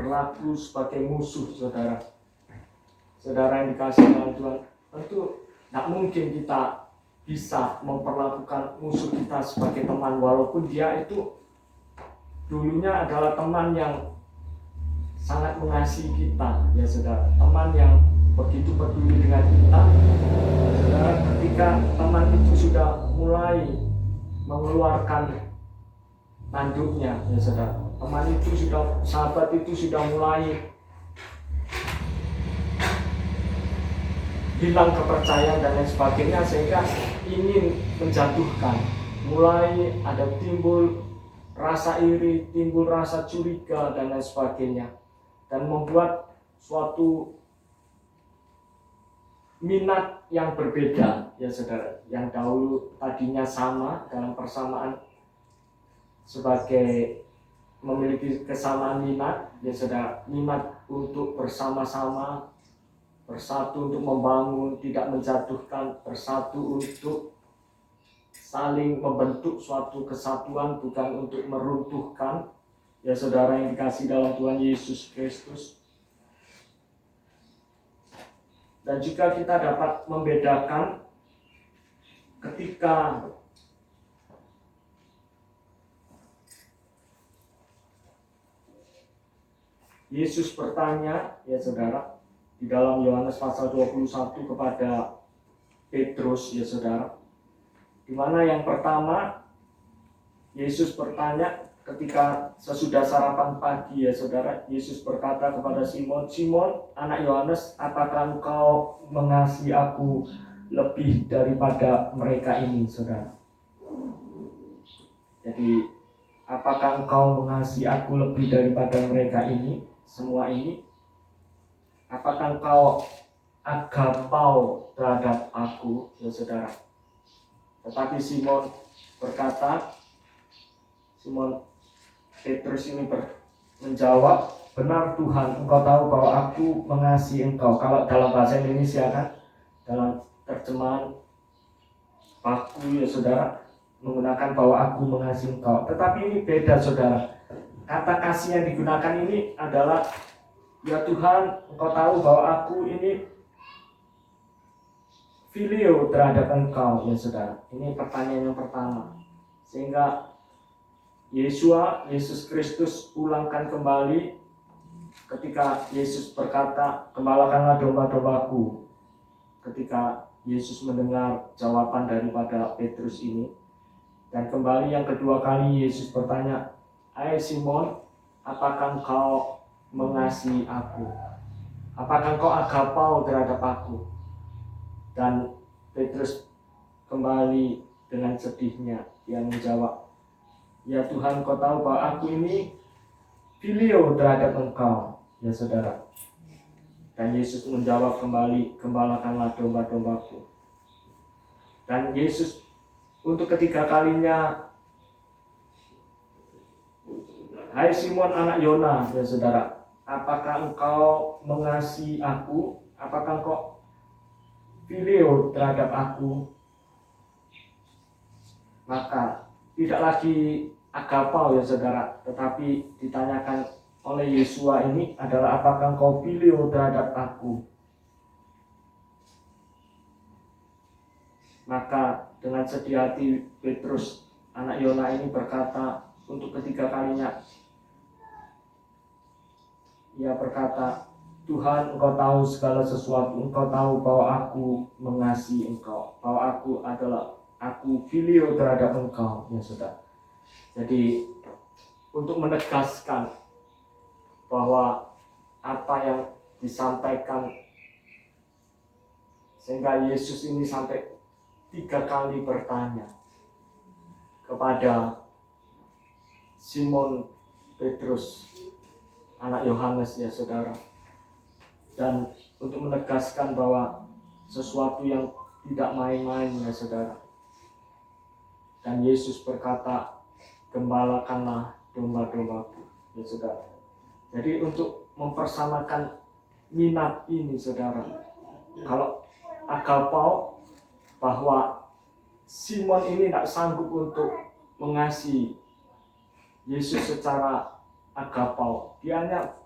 berlaku sebagai musuh, saudara. Saudara yang dikasihi oleh Tuhan, tentu tidak mungkin kita bisa memperlakukan musuh kita sebagai teman, walaupun dia itu dulunya adalah teman yang sangat mengasihi kita, ya saudara. Teman yang begitu peduli dengan kita, saudara. Ketika teman itu sudah mulai mengeluarkan tanduknya, ya saudara, sahabat itu sudah mulai hilang kepercayaan dan lain sebagainya, sehingga ingin menjatuhkan, mulai ada timbul rasa iri, timbul rasa curiga dan lain sebagainya, dan membuat suatu minat yang berbeda, ya saudara. Yang dahulu tadinya sama dalam persamaan sebagai memiliki kesamaan minat, ya saudara, minat untuk bersama-sama, bersatu untuk membangun, tidak menjatuhkan, bersatu untuk saling membentuk suatu kesatuan, bukan untuk meruntuhkan, ya saudara yang dikasihi dalam Tuhan Yesus Kristus. Dan juga kita dapat membedakan ketika Yesus bertanya, ya saudara, di dalam Yohanes pasal 21 kepada Petrus, ya saudara, di mana yang pertama Yesus bertanya ketika sesudah sarapan pagi, ya saudara. Yesus berkata kepada Simon, "Simon, anak Yohanes, apakah engkau mengasihi aku lebih daripada mereka ini?" Saudara. Jadi, apakah engkau mengasihi aku lebih daripada mereka ini, semua ini? Apakah engkau agapau terhadap aku, ya saudara? Tetapi Simon berkata, Simon Petrus ini menjawab, "Benar Tuhan, engkau tahu bahwa aku mengasihi engkau." Kalau dalam bahasa Indonesia kan, dalam terjemahan baku, ya saudara, menggunakan bahwa aku mengasihi engkau. Tetapi ini beda, saudara. Kata kasih yang digunakan ini adalah, "Ya Tuhan, engkau tahu bahwa aku ini filio terhadap engkau," ya saudara. Ini pertanyaan yang pertama. Sehingga Yesus Kristus ulangkan kembali ketika Yesus berkata, "Gembalakanlah domba-dombaku." Ketika Yesus mendengar jawaban daripada Petrus ini. Dan kembali yang kedua kali Yesus bertanya, "Hai Simon, apakah engkau mengasihi aku? Apakah engkau agapau terhadap aku?" Dan Petrus kembali dengan sedihnya, dia menjawab, "Ya Tuhan, kau tahu bahwa aku ini filio terhadap engkau," ya saudara. Dan Yesus menjawab kembali, "Gembalakanlah domba-dombaku." Dan Yesus untuk ketiga kalinya, "Hai Simon anak Yona," ya saudara, "apakah engkau mengasihi aku? Apakah engkau filio terhadap aku?" Maka tidak lagi agapau, ya saudara, tetapi ditanyakan oleh Yesua ini adalah, "Apakah engkau filio terhadap aku?" Maka dengan sedih hati Petrus anak Yona ini berkata untuk ketiga kalinya, ia berkata, "Tuhan, engkau tahu segala sesuatu, engkau tahu bahwa aku mengasihi engkau, bahwa aku filio terhadap engkau," ya saudara. Jadi untuk menegaskan bahwa apa yang disampaikan, sehingga Yesus ini sampai 3 kali bertanya kepada Simon Petrus anak Yohanes, ya saudara. Dan untuk menegaskan bahwa sesuatu yang tidak main-main, ya saudara. Dan Yesus berkata, "Gembalakanlah domba-dombaku," ya saudara. Jadi untuk mempersamakan minat ini, saudara. Kalau agapau, bahwa Simon ini tidak sanggup untuk mengasihi Yesus secara agapau. Dia hanya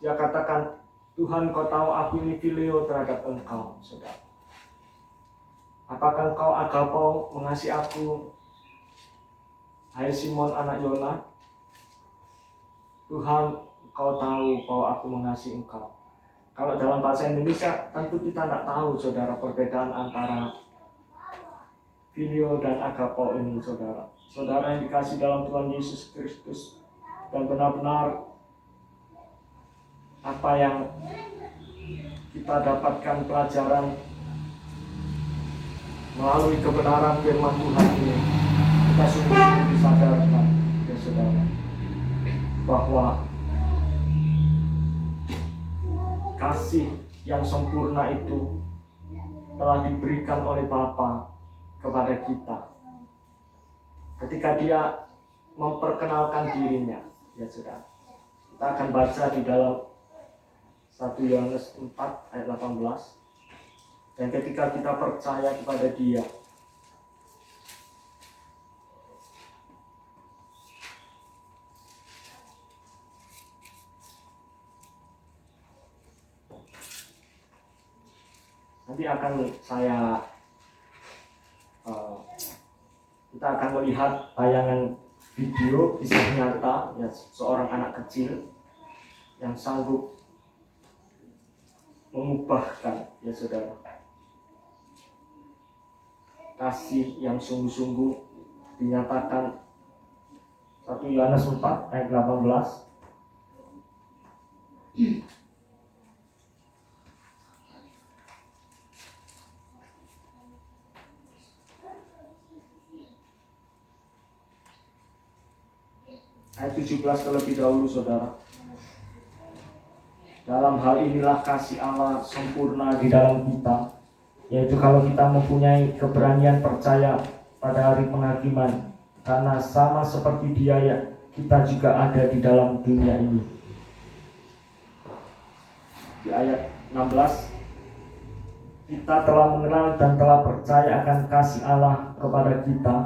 Dia katakan, Tuhan, kau tahu aku ini filio terhadap engkau, saudara. Apakah engkau agapau mengasihi aku, hai Simon anak Yona? Tuhan, kau tahu bahwa aku mengasihi engkau. Kalau dalam bahasa Indonesia, tentu kita tidak tahu, saudara, perbedaan antara filio dan agapau ini, saudara. Saudara yang dikasih dalam Tuhan Yesus Kristus, dan benar-benar apa yang kita dapatkan pelajaran melalui kebenaran firman Tuhan ini, kita sungguh-sungguh disadarkan, ya saudara, bahwa kasih yang sempurna itu telah diberikan oleh Bapa kepada kita ketika Dia memperkenalkan dirinya, ya saudara. Kita akan baca di dalam 1 Yohanes 4 ayat 18. Dan ketika kita percaya kepada Dia, nanti akan kita akan melihat tayangan video kisah nyata, ya, seorang anak kecil yang sanggup mengubahkan, ya saudara, kasih yang sungguh-sungguh dinyatakan 1 Yohanes 4 ayat 18. Ayat 17 terlebih dahulu, saudara. Dalam hal inilah kasih Allah sempurna di dalam kita, yaitu kalau kita mempunyai keberanian percaya pada hari penghakiman, karena sama seperti Dia ya, kita juga ada di dalam dunia ini. Di ayat 16, kita telah mengenal dan telah percaya akan kasih Allah kepada kita.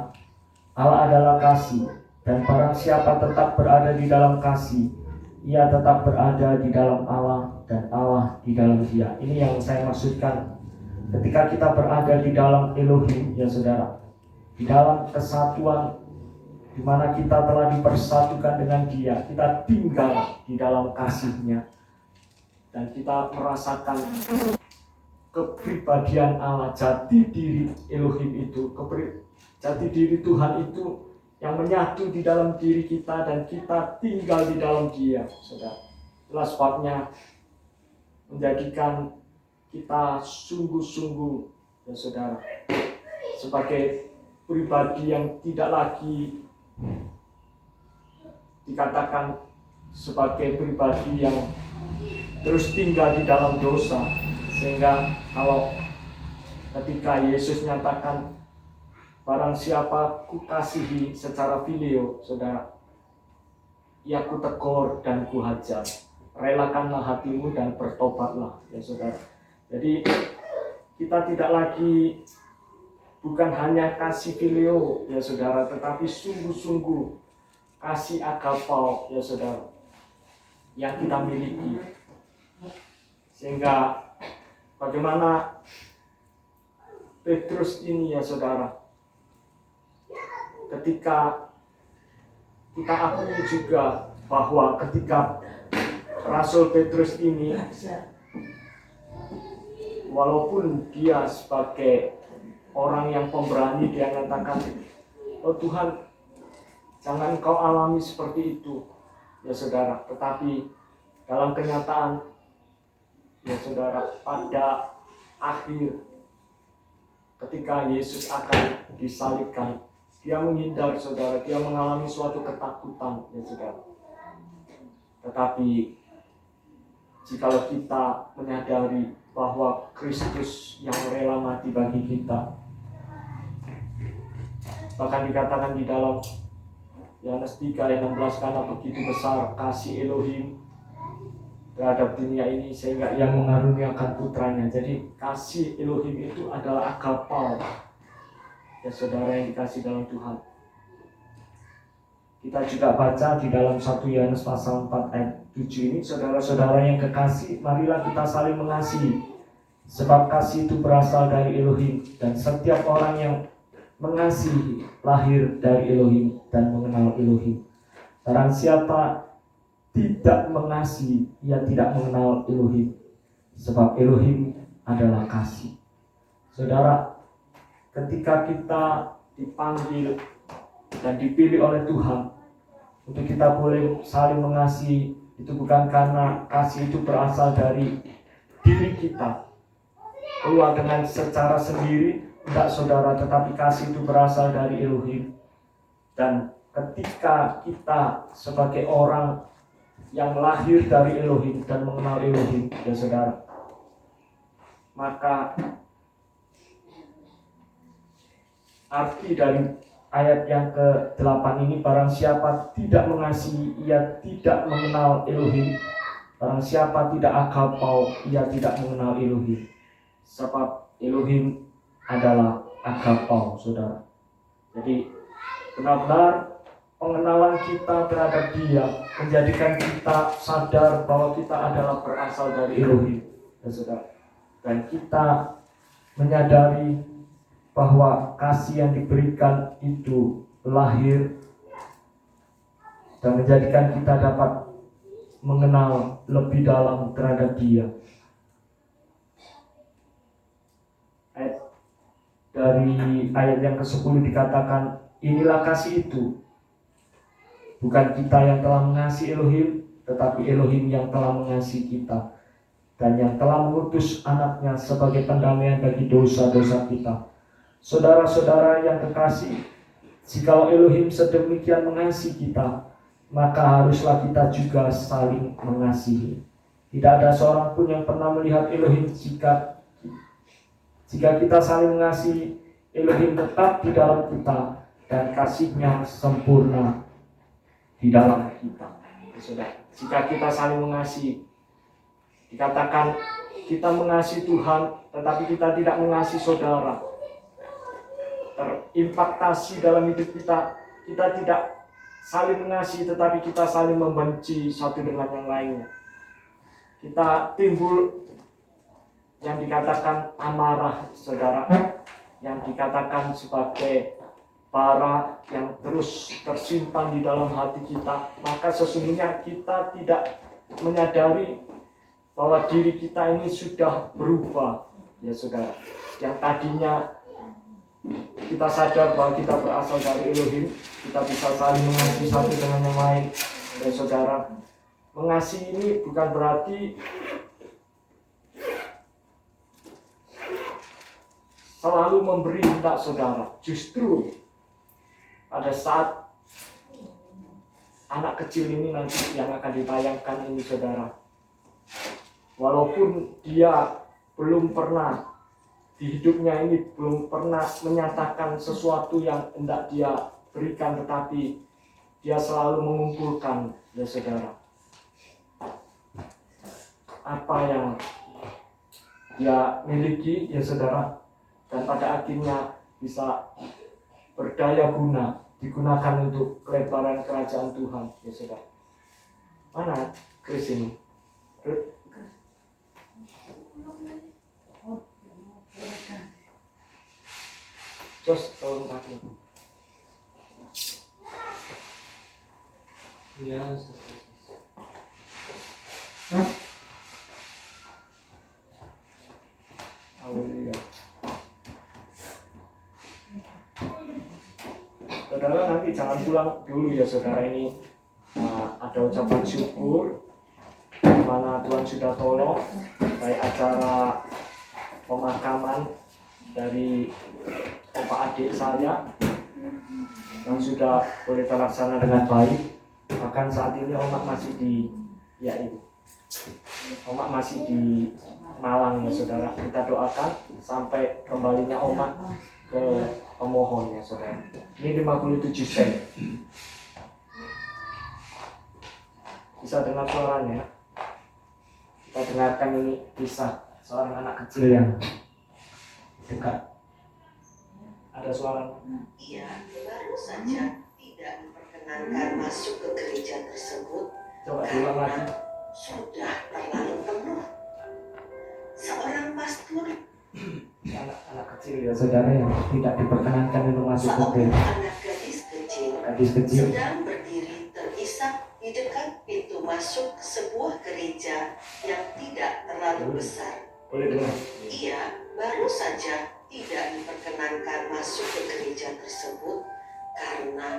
Allah adalah kasih, dan barang siapa tetap berada di dalam kasih, ia tetap berada di dalam Allah dan Allah di dalam Dia. Ini yang saya maksudkan ketika kita berada di dalam Elohim, ya saudara, di dalam kesatuan di mana kita telah dipersatukan dengan Dia, kita tinggal di dalam kasih-Nya, dan kita merasakan kepribadian Allah, jati diri Elohim itu, jati diri Tuhan itu yang menyatu di dalam diri kita, dan kita tinggal di dalam Dia, saudara. Itulah sebabnya menjadikan kita sungguh-sungguh, ya saudara, sebagai pribadi yang tidak lagi dikatakan sebagai pribadi yang terus tinggal di dalam dosa. Sehingga kalau ketika Yesus nyatakan, barang siapa ku kasihi secara filio, saudara, ia ku tegur dan ku hajar. Relakanlah hatimu dan bertobatlah, ya saudara. Jadi kita tidak lagi bukan hanya kasih filio, ya saudara, tetapi sungguh-sungguh kasih agapau, ya saudara, yang kita miliki. Sehingga bagaimana Petrus ini, ya saudara, ketika kita akui juga bahwa ketika Rasul Petrus ini, walaupun dia sebagai orang yang pemberani, dia mengatakan, oh Tuhan, jangan Kau alami seperti itu, ya saudara. Tetapi dalam kenyataan, ya saudara, pada akhir ketika Yesus akan disalibkan, dia menghindar, saudara, dia mengalami suatu ketakutan, ya saudara. Tetapi jikalau kita menyadari bahwa Kristus yang rela mati bagi kita, bahkan dikatakan di dalam Yohanes 3 ayat 16, karena begitu besar kasih Elohim terhadap dunia ini sehingga Ia mengaruniakan putranya. Jadi kasih Elohim itu adalah agapau, ya saudara yang dikasih dalam Tuhan. Kita juga baca di dalam 1 Yohanes pasal 4 ayat 7 ini, saudara-saudara yang kekasih, marilah kita saling mengasihi, sebab kasih itu berasal dari Elohim, dan setiap orang yang mengasihi lahir dari Elohim dan mengenal Elohim. Barang siapa tidak mengasihi, ia tidak mengenal Elohim, sebab Elohim adalah kasih. Saudara, ketika kita dipanggil dan dipilih oleh Tuhan untuk kita boleh saling mengasihi, itu bukan karena kasih itu berasal dari diri kita keluar dengan secara sendiri, tidak saudara, tetapi kasih itu berasal dari Elohim. Dan ketika kita sebagai orang yang lahir dari Elohim dan mengenal Elohim, ya saudara, maka arti dari ayat yang ke-8 ini, barang siapa tidak mengasihi, ia tidak mengenal Elohim. Barang siapa tidak agapau, ia tidak mengenal Elohim. Sebab Elohim adalah agapau, saudara. Jadi benar-benar pengenalan kita terhadap Dia menjadikan kita sadar bahwa kita adalah berasal dari Elohim, ya saudara. Dan kita menyadari bahwa kasih yang diberikan itu lahir dan menjadikan kita dapat mengenal lebih dalam terhadap Dia. Dari ayat yang ke-10 dikatakan, inilah kasih itu, bukan kita yang telah mengasihi Elohim, tetapi Elohim yang telah mengasihi kita, dan yang telah mengutus anaknya sebagai pendamaian bagi dosa-dosa kita. Saudara-saudara yang kekasih, jikalau Elohim sedemikian mengasihi kita, maka haruslah kita juga saling mengasihi. Tidak ada seorang pun yang pernah melihat Elohim. Jika kita saling mengasihi, Elohim tetap di dalam kita dan kasih-Nya sempurna di dalam kita. Saudara, jika kita saling mengasihi, dikatakan kita mengasihi Tuhan, tetapi kita tidak mengasihi saudara, terimpaktasi dalam hidup kita tidak saling mengasihi, tetapi kita saling membenci satu dengan yang lainnya. Kita timbul yang dikatakan amarah, saudara, yang dikatakan sebagai bara yang terus tersimpan di dalam hati kita. Maka sesungguhnya kita tidak menyadari bahwa diri kita ini sudah berubah, ya saudara. Yang tadinya kita sadar bahwa kita berasal dari Elohim, kita bisa saling mengasihi satu dengan yang lain. Dan saudara, mengasihi ini bukan berarti selalu memberi, tidak saudara. Justru pada saat anak kecil ini nanti yang akan ditayangkan ini, saudara, walaupun dia belum pernah di hidupnya ini belum pernah menyatakan sesuatu yang hendak dia berikan, tetapi dia selalu mengumpulkan, ya saudara, apa yang dia miliki, ya saudara, dan pada akhirnya bisa berdaya guna, digunakan untuk kelebaran kerajaan Tuhan, ya saudara. Mana Chris ini? Jos, tolong pakai. Ya, saudara, nanti jangan pulang dulu ya saudara, ini ada ucapan syukur di mana Tuhan sudah tolong, baik acara pemakaman dari Bapak adik saya yang sudah boleh terlaksana dengan baik. Bahkan saat ini Omak masih di Omak masih di Malang, ya saudara. Kita doakan sampai kembalinya Omak ke pemohon, ya saudara. Ini 57 sen. Bisa dengar suaranya? Kita dengarkan ini kisah seorang anak kecil yang dekat. Ada suara? Ia baru saja tidak memperkenalkan diperkenankan masuk ke gereja tersebut Coba diulang lagi. karena sudah terlalu penuh. Seorang pastor, Anak-anak kecil ya saudara yang tidak diperkenankan untuk masuk ke seorang gereja. anak gadis Gadis kecil sedang berdiri terisak di dekat pintu masuk sebuah gereja yang tidak terlalu besar. boleh dengar. Ia baru saja tidak diperkenankan masuk ke gereja tersebut karena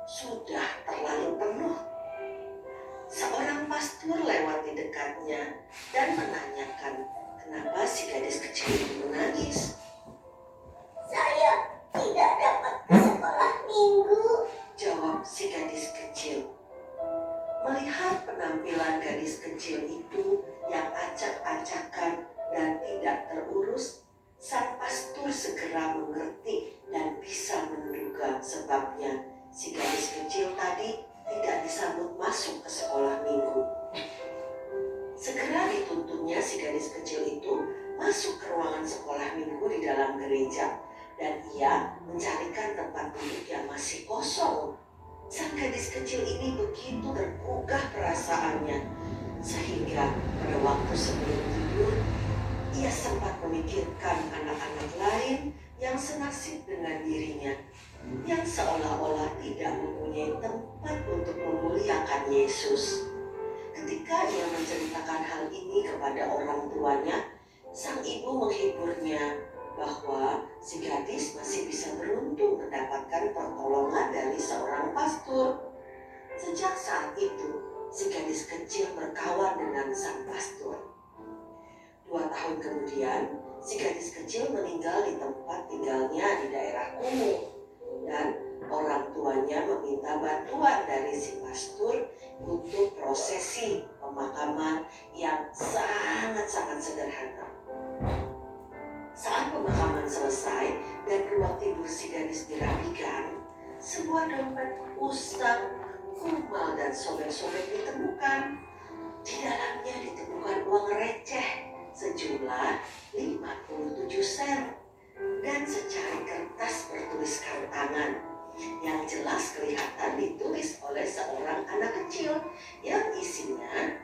sudah terlalu penuh. Seorang pastor lewat di dekatnya dan menanyakan kenapa si gadis kecil itu menangis. Saya tidak dapat ke sekolah minggu. Jawab si gadis kecil. Melihat penampilan gadis kecil itu yang acak-acakan dan tidak terurus, sang pastor segera mengerti dan bisa menduga sebabnya si gadis kecil tadi tidak disambut masuk ke sekolah minggu. Segera dituntunnya si gadis kecil itu masuk ke ruangan sekolah minggu di dalam gereja dan ia mencarikan tempat duduk yang masih kosong. Sang gadis kecil ini begitu tergugah perasaannya sehingga pada waktu sebelum tidur ia sempat memikirkan anak-anak lain yang senasib dengan dirinya, yang seolah-olah tidak mempunyai tempat untuk memuliakan Yesus. Ketika ia menceritakan hal ini kepada orang tuanya, sang ibu menghiburnya bahwa si gadis masih bisa beruntung mendapatkan pertolongan dari seorang pastor. Sejak saat itu, si gadis kecil berkawan dengan sang pastor. 2 tahun kemudian, si gadis kecil meninggal di tempat tinggalnya di daerah kumuh dan orang tuanya meminta bantuan dari si pastor untuk prosesi pemakaman yang sangat-sangat sederhana. Saat pemakaman selesai dan ruang tidur si gadis dirapikan, sebuah dompet usang, kumal dan sobek-sobek ditemukan. Di dalamnya ditemukan uang receh sejumlah 57 sen dan secari kertas bertuliskan tangan yang jelas kelihatan ditulis oleh seorang anak kecil yang isinya,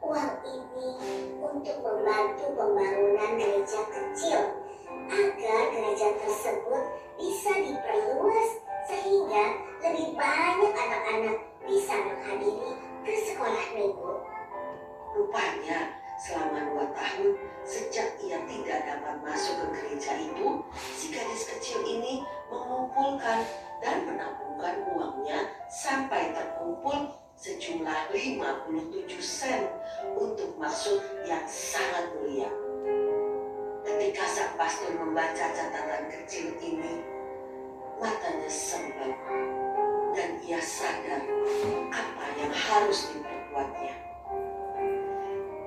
Uang ini untuk membantu pembangunan gereja kecil agar gereja tersebut bisa diperluas sehingga lebih banyak anak-anak bisa menghadiri ke sekolah minggu. rupanya selama 2 tahun sejak ia tidak dapat masuk ke gereja itu, si gadis kecil ini mengumpulkan dan menabungkan uangnya sampai terkumpul sejumlah 57 sen untuk maksud yang sangat mulia. Ketika sang pastor membaca catatan kecil ini, matanya sembab dan ia sadar apa yang harus diperbuatnya.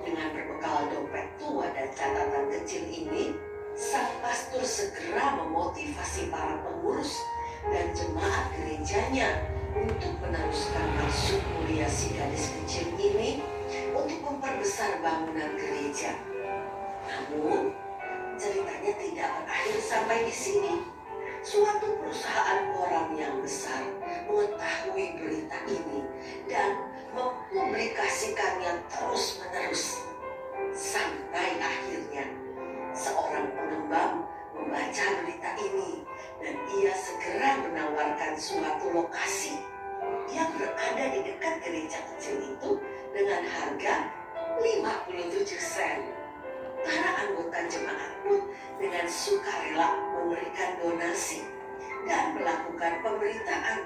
Dengan berbekal dompet tua dan catatan kecil ini, sang pastor segera memotivasi para pengurus dan jemaat gerejanya untuk meneruskan maksud mulia si gadis kecil ini untuk memperbesar bangunan gereja. Namun, ceritanya tidak berakhir sampai di sini. Suatu perusahaan koran yang besar mengetahui berita ini dan mempublikasikannya terus-menerus. Sampai akhirnya, seorang pengembang membaca berita ini dan ia segera menawarkan suatu lokasi yang berada di dekat gereja kecil itu dengan harga 57 sen. Para anggota jemaat pun dengan sukarela memberikan donasi dan melakukan pemberitaan.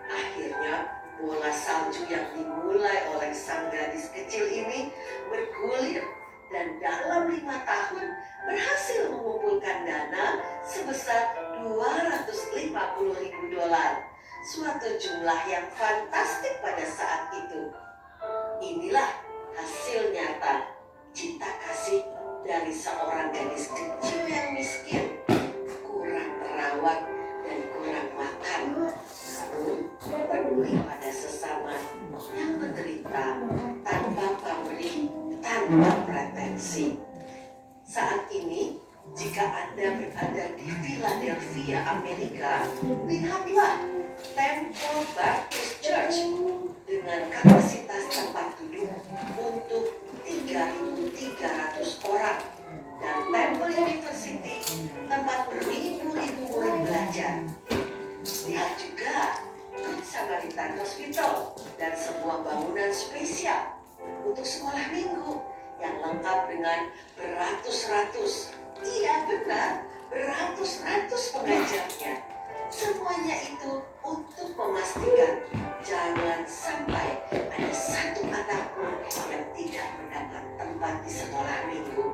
Akhirnya bola salju yang dimulai oleh sang gadis kecil ini bergulir dan dalam 5 tahun berhasil mengumpulkan dana sebesar $250.000. Suatu jumlah yang fantastik pada saat itu. Inilah hasil nyata cinta kasih dari seorang gadis kecil yang miskin, kurang terawat dan kurang makan, namun peduli pada sesama yang menderita tanpa pamrih, tanpa pretensi. Saat ini Jika Anda berada di Philadelphia, Amerika, lihatlah Temple Baptist Church dengan kapasitas tempat duduk untuk 3.300 orang dan Temple University tempat beribu-ribu murid belajar. Lihat juga Good Samaritan Hospital dan sebuah bangunan spesial untuk sekolah minggu yang lengkap dengan beratus-ratus, iya benar, beratus-ratus pengajarnya. Semuanya itu untuk memastikan jangan sampai ada satu anak pun yang tidak mendapat tempat di sekolah minggu.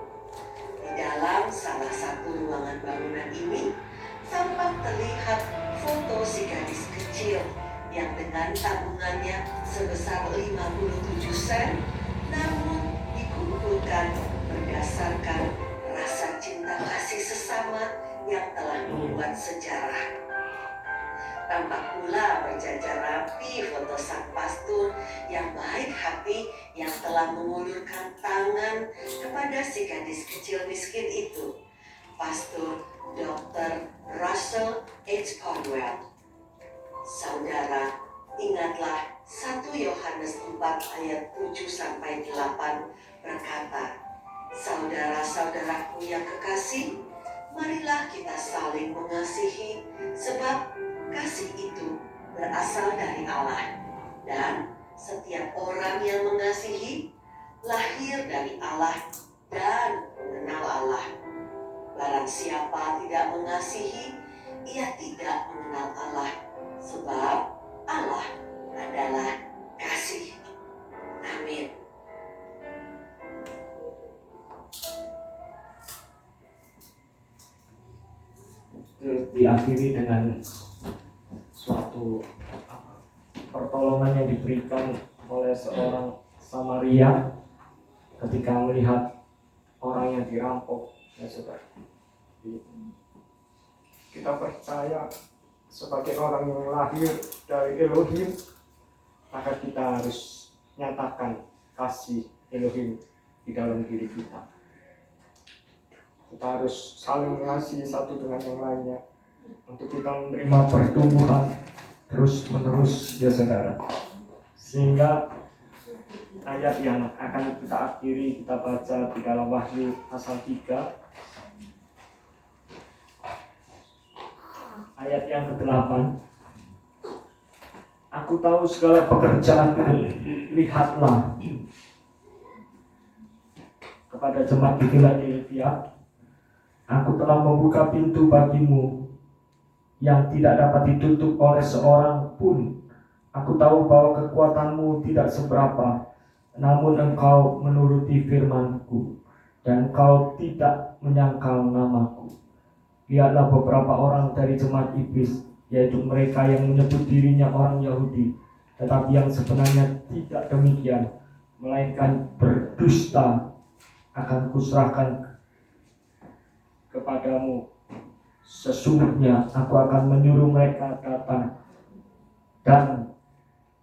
Di dalam salah satu ruangan bangunan ini tampak terlihat foto si gadis kecil yang dengan tabungannya sebesar 57 sen namun dikumpulkan berdasarkan rasa cinta kasih sesama yang telah membuat sejarah. Tampak pula berjajar rapi foto sang pastor yang baik hati yang telah mengulurkan tangan kepada si gadis kecil miskin itu, Pastor Dr. Russell H. Cornwell. Saudara, ingatlah 1 Yohanes 4 ayat 7-8 berkata, saudara-saudaraku yang kekasih, marilah kita saling mengasihi sebab kasih itu berasal dari Allah. Dan setiap orang yang mengasihi lahir dari Allah dan mengenal Allah. Barang siapa tidak mengasihi, ia tidak mengenal Allah, sebab Allah adalah kasih. Amin. Diakhiri dengan suatu pertolongan yang diberikan oleh seorang Samaria ketika melihat orang yang dirampok. Ya, saudara. Kita percaya sebagai orang yang lahir dari Elohim, maka kita harus nyatakan kasih Elohim di dalam diri kita. Kita harus saling mengasihi satu dengan yang lainnya untuk kita menerima pertumbuhan terus menerus, ya saudara. Sehingga ayat yang akan kita akhiri kita baca di dalam Wahyu pasal 3 ayat yang ke-8. Aku tahu segala pekerjaanmu, lihatlah kepada jemaat di Philadelphia. Aku telah membuka pintu bagimu yang tidak dapat ditutup oleh seorang pun. Aku tahu bahwa kekuatanmu tidak seberapa, namun engkau menuruti firman-Ku dan engkau tidak menyangkal namaku. Lihatlah beberapa orang dari jemaat iblis, yaitu mereka yang menyebut dirinya orang Yahudi, tetapi yang sebenarnya tidak demikian, melainkan berdusta, akan kuserahkan kepadamu. Sesungguhnya aku akan menyuruh mereka datang dan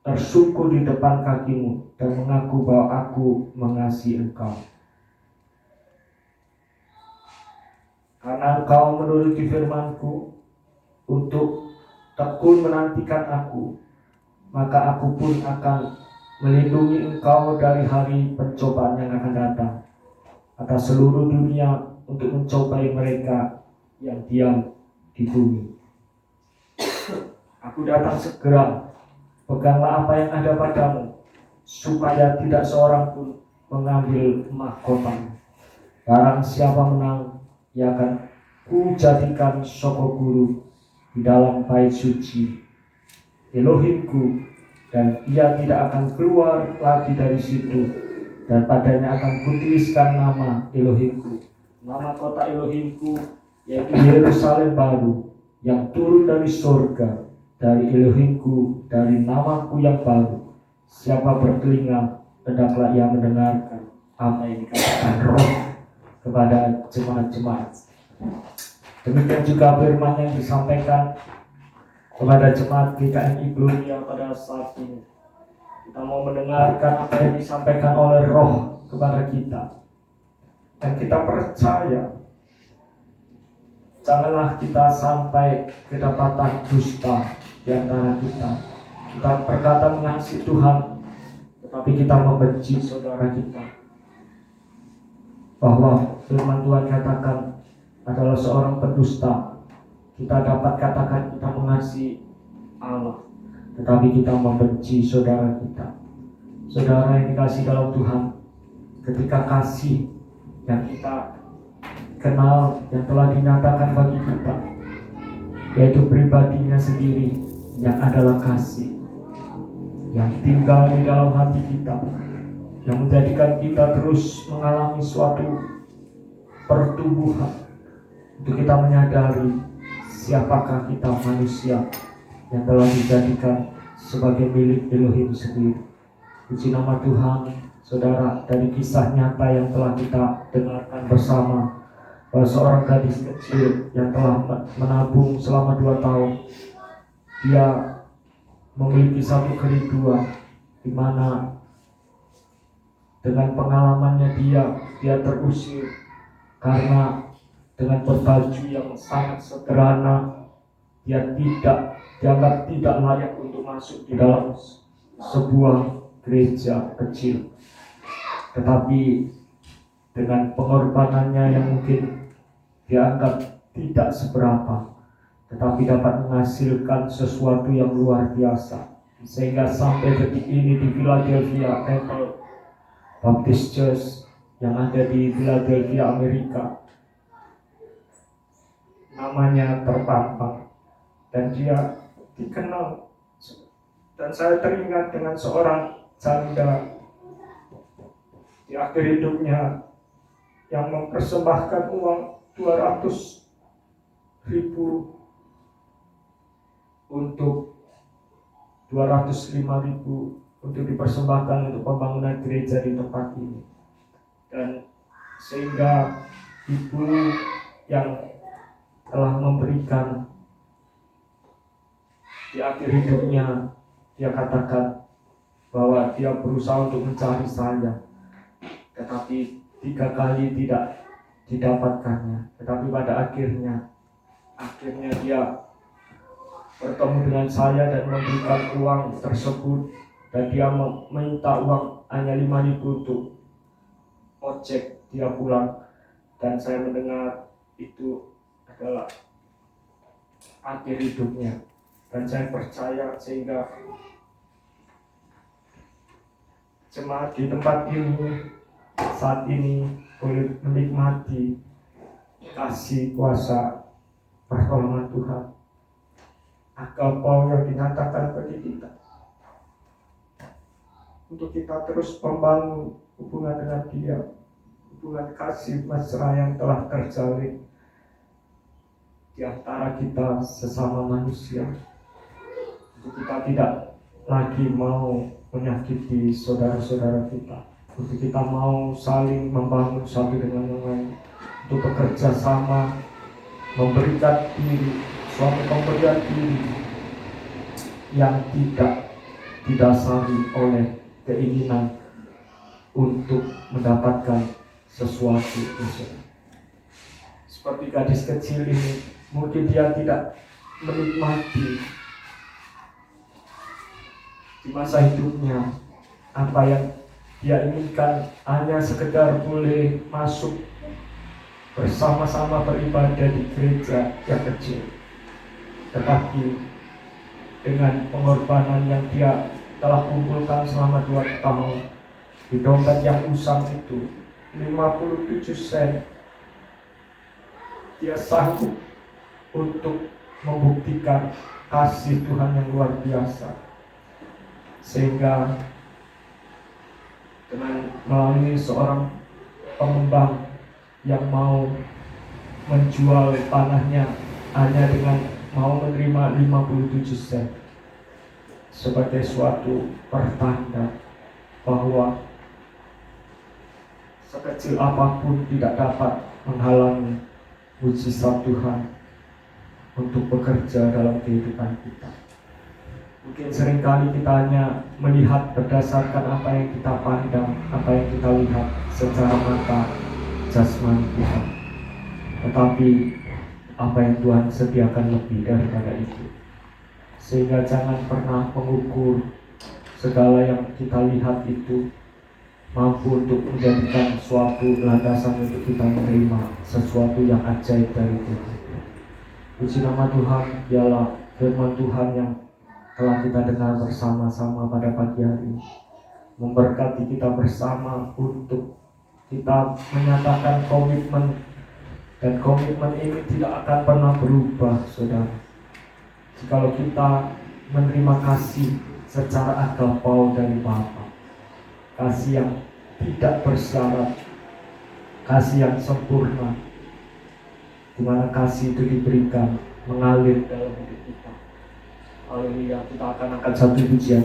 tersungkur di depan kakimu dan mengaku bahwa aku mengasihi engkau. Karena engkau menuruti firman-Ku untuk tekun menantikan aku, maka aku pun akan melindungi engkau dari hari pencobaan yang akan datang atas seluruh dunia untuk mencobai mereka yang diam di bumi. Aku datang segera, peganglah apa yang ada padamu, supaya tidak seorang pun mengambil mahkotamu. Barang siapa menang, ia akan kujadikan soko guru di dalam bait suci Elohimku, dan ia tidak akan keluar lagi dari situ, dan padanya akan kutuliskan nama Elohimku, nama kota Elohimku, yaitu Yerusalem baru yang turun dari surga, dari Elohimku, dari namaku yang baru. Siapa bertelinga, hendaklah ia mendengarkan apa yang dikatakan Roh kepada jemaat-jemaat. Demikian juga firman yang disampaikan kepada jemaat GKMI Gloria pada saat ini. Kita mau mendengarkan apa yang disampaikan oleh Roh kepada kita, dan kita percaya Janganlah kita sampai kedapatan dusta di antara kita. Kita berkata mengasihi Tuhan, tetapi kita membenci saudara kita. Bahwa firman Tuhan katakan adalah seorang pendusta. Kita dapat katakan kita mengasihi Allah, tetapi kita membenci saudara kita. Saudara yang dikasihi dalam Tuhan, ketika kasih yang kita kenal, yang telah dinyatakan bagi kita, yaitu pribadinya sendiri yang adalah kasih, yang tinggal di dalam hati kita, yang menjadikan kita terus mengalami suatu pertumbuhan untuk kita menyadari siapakah kita manusia yang telah dijadikan sebagai milik Elohim sendiri. Puji nama Tuhan, saudara, dari kisah nyata yang telah kita dengarkan bersama, bahwa seorang gadis kecil yang telah menabung selama 2 tahun, dia memiliki satu kerinduan, di mana dengan pengalamannya dia terusir karena dengan berbaju yang sangat sederhana, dia dianggap tidak layak untuk masuk di dalam sebuah gereja kecil. Tetapi dengan pengorbanannya yang mungkin dianggap tidak seberapa, tetapi dapat menghasilkan sesuatu yang luar biasa, sehingga sampai detik ini di Philadelphia Temple Baptist Church yang ada di Philadelphia, Amerika, namanya terpampang dan dia dikenal. Dan saya teringat dengan seorang janda di akhir hidupnya yang mempersembahkan uang 200.000 untuk 205.000 untuk dipersembahkan untuk pembangunan gereja di tempat ini. Dan sehingga ibu yang telah memberikan di akhir hidupnya, dia katakan bahwa dia berusaha untuk mencari saya, tetapi 3 kali tidak didapatkannya. Tetapi pada akhirnya dia bertemu dengan saya dan memberikan uang tersebut, dan dia meminta uang hanya 5.000 untuk ojek dia pulang. Dan saya mendengar itu adalah akhir hidupnya, dan saya percaya sehingga jemaat di tempat ini saat ini boleh menikmati kasih kuasa pertolongan Tuhan, agape yang dinyatakan bagi kita, untuk kita terus membangun hubungan dengan Dia, hubungan kasih mesra yang telah terjalin di antara kita sesama manusia, untuk kita tidak lagi mau menyakiti saudara-saudara kita, untuk kita mau saling membangun satu dengan yang lain, untuk bekerja sama, memberikan diri, suatu pemberian diri yang tidak didasari oleh keinginan untuk mendapatkan sesuatu. Seperti gadis kecil ini, mungkin dia tidak menikmati di masa hidupnya apa yang dia inginkan, hanya sekedar boleh masuk bersama-sama beribadah di gereja yang kecil. Tetapi dengan pengorbanan yang dia telah kumpulkan selama 2 tahun, di dompet yang usang itu 57 sen, dia sanggup untuk membuktikan kasih Tuhan yang luar biasa, sehingga dengan melalui seorang pengembang yang mau menjual tanahnya hanya dengan mau menerima 57 sen sebagai suatu pertanda bahwa sekecil apapun tidak dapat menghalangi mujizat Tuhan untuk bekerja dalam kehidupan kita. Mungkin seringkali kita hanya melihat berdasarkan apa yang kita pandang, apa yang kita lihat secara mata jasmani kita. Tetapi apa yang Tuhan sediakan lebih daripada itu. Sehingga jangan pernah mengukur segala yang kita lihat itu mampu untuk menjadikan suatu landasan untuk kita menerima sesuatu yang ajaib dari Tuhan. Puji nama Tuhan, ialah firman Tuhan yang telah kita dengar bersama-sama pada pagi hari ini, memberkati kita bersama untuk kita menyatakan komitmen, dan komitmen ini tidak akan pernah berubah, saudara. Jikalau kita menerima kasih secara agapau dari Bapa, kasih yang tidak bersyarat, kasih yang sempurna, di mana kasih itu diberikan mengalir dalam hidup kita. Haleluya, kita akan angkat satu pujian.